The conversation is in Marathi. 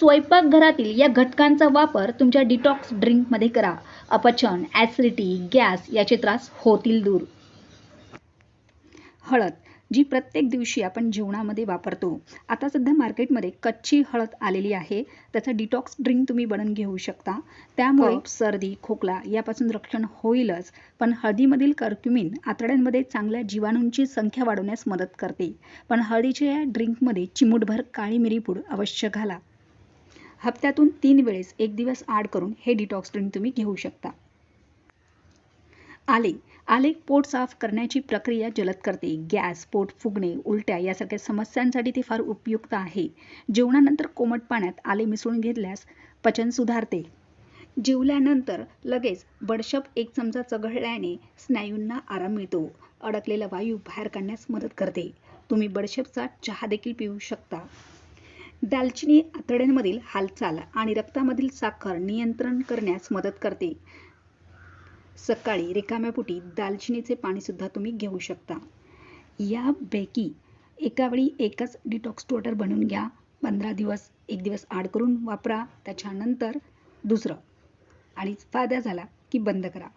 स्वयंपाकघरातील या घटकांचा वापर तुमच्या डिटॉक्स ड्रिंकमध्ये करा. अपचन, ॲसिडिटी, गॅस याचे त्रास होतील दूर. हळद, जी प्रत्येक दिवशी आपण जेवणामध्ये वापरतो. आता सध्या मार्केटमध्ये कच्ची हळद आलेली आहे. त्याचं डिटॉक्स ड्रिंक तुम्ही बनवून घेऊ शकता. त्यामुळे सर्दी, खोकला यापासून रक्षण होईलच, पण हळदीमधील कर्क्युमिन आतड्यांमध्ये चांगल्या जीवाणूंची संख्या वाढवण्यास मदत करते. पण हळदीच्या या ड्रिंकमध्ये चिमूटभर काळी मिरी पूड अवश्य घाला. हप्त्यातून 3 वेळेस 1 दिवस आड करून हे डिटॉक्स ड्रिंक तुम्ही घेऊ शकता. आले पोट साफ करण्याची प्रक्रिया जलद करते. गॅस, पोट फुगणे, उलट्या यासारख्या समस्यांसाठी ते फार उपयुक्त आहे. जेवणानंतर कोमट पाण्यात आले मिसळून घेतल्यास पचन सुधारते. जेवल्यानंतर लगेच बडीशेप 1 चमचा चघळल्याने स्नायूंना आराम मिळतो. अडकलेला वायू बाहेर काढण्यास मदत करते. तुम्ही बडीशेपचा चहा देखील पिऊ शकता. दालचिनी आतड्यांमधील हालचाल आणि रक्तामधील साखर नियंत्रण करण्यास मदत करते. सकाळी रिकाम्या पोटी दालचिनीचे पाणी सुद्धा तुम्ही घेऊ शकता. यापैकी एकावेळी एकच डिटॉक्स वॉटर बनवून घ्या. 15 दिवस 1 दिवस आड करून वापरा. त्याच्यानंतर दुसरं आणि फायदा झाला की बंद करा.